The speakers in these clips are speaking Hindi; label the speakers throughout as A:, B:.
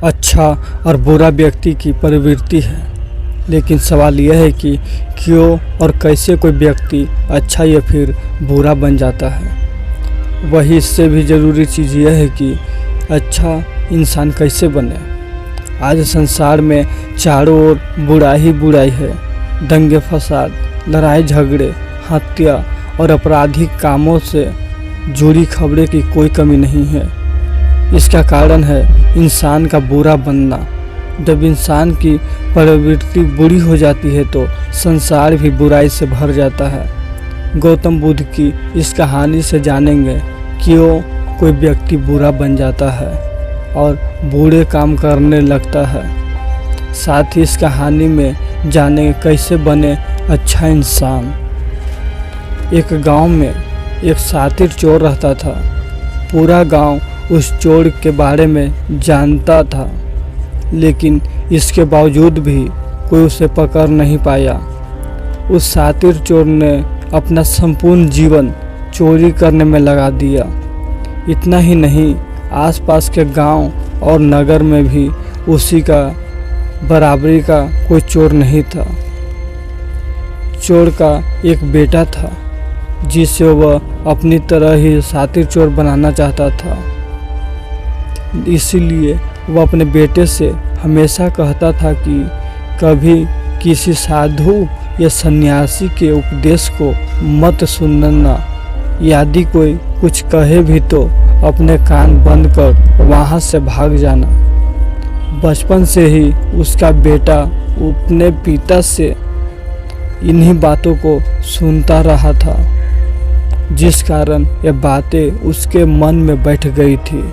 A: अच्छा और बुरा व्यक्ति की प्रवृत्ति है, लेकिन सवाल यह है कि क्यों और कैसे कोई व्यक्ति अच्छा या फिर बुरा बन जाता है। वही इससे भी ज़रूरी चीज़ यह है कि अच्छा इंसान कैसे बने। आज संसार में चारों ओर बुराई ही बुराई है। दंगे फसाद, लड़ाई झगड़े, हत्या और आपराधिक कामों से जुड़ी खबरें की कोई कमी नहीं है। इसका कारण है इंसान का बुरा बनना। जब इंसान की प्रवृत्ति बुरी हो जाती है तो संसार भी बुराई से भर जाता है। गौतम बुद्ध की इस कहानी से जानेंगे क्यों कोई व्यक्ति बुरा बन जाता है और बुरे काम करने लगता है। साथ ही इस कहानी में जानेंगे कैसे बने अच्छा इंसान। एक गांव में एक शातिर चोर रहता था। पूरा गांव उस चोर के बारे में जानता था, लेकिन इसके बावजूद भी कोई उसे पकड़ नहीं पाया। उस शातिर चोर ने अपना संपूर्ण जीवन चोरी करने में लगा दिया। इतना ही नहीं, आसपास के गांव और नगर में भी उसी का बराबरी का कोई चोर नहीं था। चोर का एक बेटा था जिसे वह अपनी तरह ही शातिर चोर बनाना चाहता था। इसीलिए वह अपने बेटे से हमेशा कहता था कि कभी किसी साधु या सन्यासी के उपदेश को मत सुनना। यदि कोई कुछ कहे भी तो अपने कान बंद कर वहाँ से भाग जाना। बचपन से ही उसका बेटा अपने पिता से इन्हीं बातों को सुनता रहा था, जिस कारण ये बातें उसके मन में बैठ गई थी।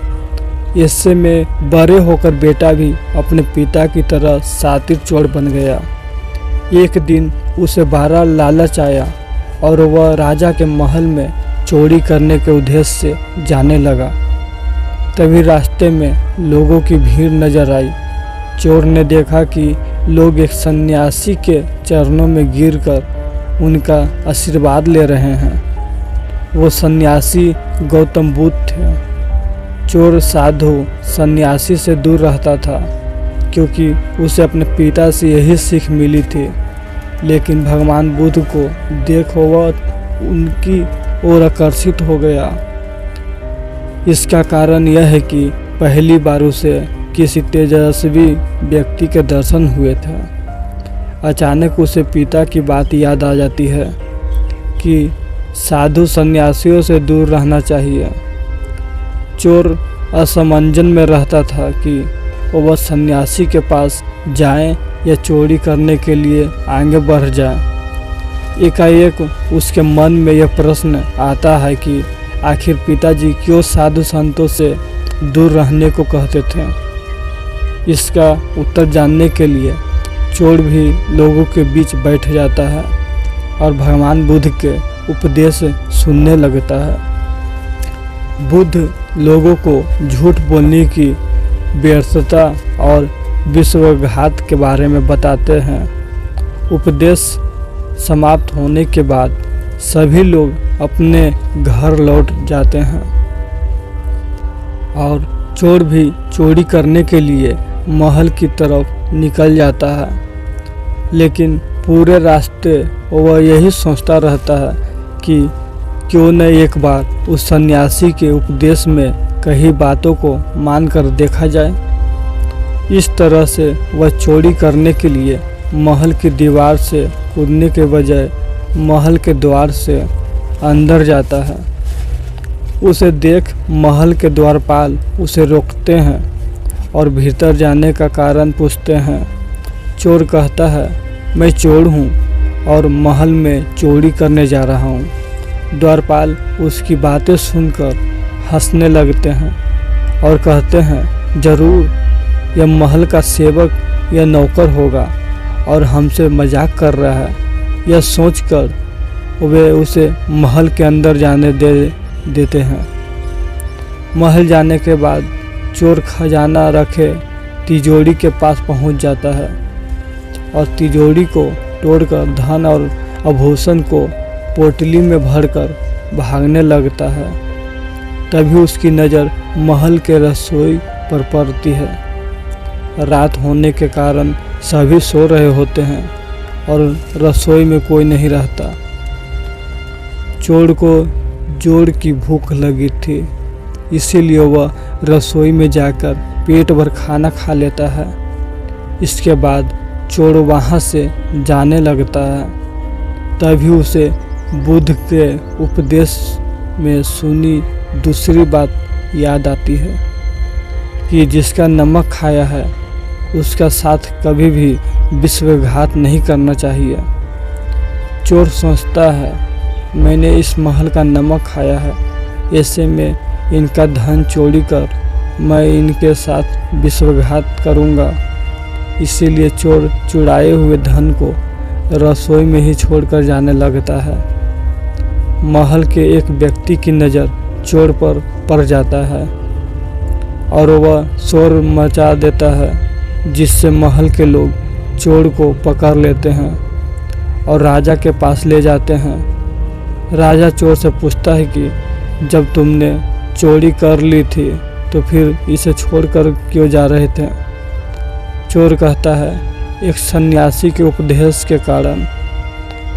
A: इससे में बड़े होकर बेटा भी अपने पिता की तरह शातिर चोर बन गया। एक दिन उसे बड़ा लालच आया और वह राजा के महल में चोरी करने के उद्देश्य से जाने लगा। तभी रास्ते में लोगों की भीड़ नजर आई। चोर ने देखा कि लोग एक सन्यासी के चरणों में गिरकर उनका आशीर्वाद ले रहे हैं। वो सन्यासी गौतम बुद्ध थे। चोर साधु सन्यासी से दूर रहता था क्योंकि उसे अपने पिता से यही सीख मिली थी, लेकिन भगवान बुद्ध को देख वह उनकी ओर आकर्षित हो गया। इसका कारण यह है कि पहली बार उसे किसी तेजस्वी व्यक्ति के दर्शन हुए थे। अचानक उसे पिता की बात याद आ जाती है कि साधु सन्यासियों से दूर रहना चाहिए। चोर असमंजन में रहता था कि वह सन्यासी के पास जाए या चोरी करने के लिए आगे बढ़ जाए। एकाएक उसके मन में यह प्रश्न आता है कि आखिर पिताजी क्यों साधु संतों से दूर रहने को कहते थे। इसका उत्तर जानने के लिए चोर भी लोगों के बीच बैठ जाता है और भगवान बुद्ध के उपदेश सुनने लगता है। बुद्ध लोगों को झूठ बोलने की व्यर्थता और विश्वासघात के बारे में बताते हैं। उपदेश समाप्त होने के बाद सभी लोग अपने घर लौट जाते हैं और चोर भी चोरी करने के लिए महल की तरफ निकल जाता है, लेकिन पूरे रास्ते वह यही सोचता रहता है कि क्यों न एक बार उस सन्यासी के उपदेश में कही बातों को मानकर देखा जाए। इस तरह से वह चोरी करने के लिए महल की दीवार से कूदने के बजाय महल के द्वार से अंदर जाता है। उसे देख महल के द्वारपाल उसे रोकते हैं और भीतर जाने का कारण पूछते हैं। चोर कहता है, मैं चोर हूँ और महल में चोरी करने जा रहा हूँ। द्वारपाल उसकी बातें सुनकर हंसने लगते हैं और कहते हैं, जरूर यह महल का सेवक या नौकर होगा और हमसे मजाक कर रहा है। यह सोचकर वे उसे महल के अंदर जाने देते हैं। महल जाने के बाद चोर खजाना रखे तिजोरी के पास पहुंच जाता है और तिजोरी को तोड़कर धन और आभूषण को पोटली में भरकर भागने लगता है। तभी उसकी नज़र महल के रसोई पर पड़ती है। रात होने के कारण सभी सो रहे होते हैं और रसोई में कोई नहीं रहता। चोर को जोर की भूख लगी थी, इसीलिए वह रसोई में जाकर पेट भर खाना खा लेता है। इसके बाद चोर वहाँ से जाने लगता है। तभी उसे बुद्ध के उपदेश में सुनी दूसरी बात याद आती है कि जिसका नमक खाया है उसका साथ कभी भी विश्वासघात नहीं करना चाहिए। चोर सोचता है, मैंने इस महल का नमक खाया है, ऐसे में इनका धन चोरी कर मैं इनके साथ विश्वासघात करूँगा। इसीलिए चोर चुराए हुए धन को रसोई में ही छोड़कर जाने लगता है। महल के एक व्यक्ति की नज़र चोर पर पड़ जाता है और वह शोर मचा देता है, जिससे महल के लोग चोर को पकड़ लेते हैं और राजा के पास ले जाते हैं। राजा चोर से पूछता है कि जब तुमने चोरी कर ली थी तो फिर इसे छोड़कर क्यों जा रहे थे? चोर कहता है, एक सन्यासी के उपदेश के कारण।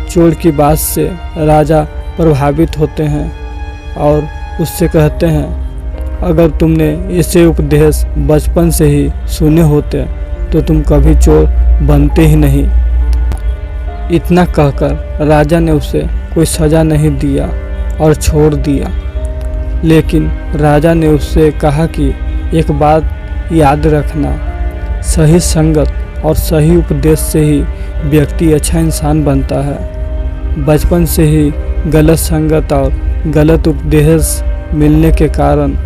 A: चोर की बात से राजा प्रभावित होते हैं और उससे कहते हैं, अगर तुमने ऐसे उपदेश बचपन से ही सुने होते तो तुम कभी चोर बनते ही नहीं। इतना कहकर राजा ने उसे कोई सज़ा नहीं दिया और छोड़ दिया। लेकिन राजा ने उससे कहा कि एक बात याद रखना, सही संगत और सही उपदेश से ही व्यक्ति अच्छा इंसान बनता है। बचपन से ही गलत संगत और गलत उपदेश मिलने के कारण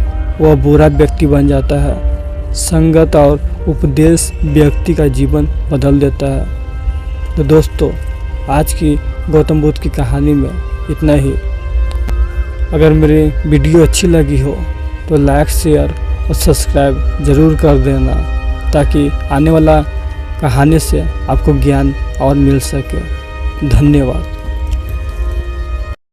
A: वह बुरा व्यक्ति बन जाता है। संगत और उपदेश व्यक्ति का जीवन बदल देता है। तो दोस्तों, आज की गौतम बुद्ध की कहानी में इतना ही। अगर मेरी वीडियो अच्छी लगी हो तो लाइक, शेयर और सब्सक्राइब ज़रूर कर देना, ताकि आने वाला कहानी से आपको ज्ञान और मिल सके। धन्यवाद।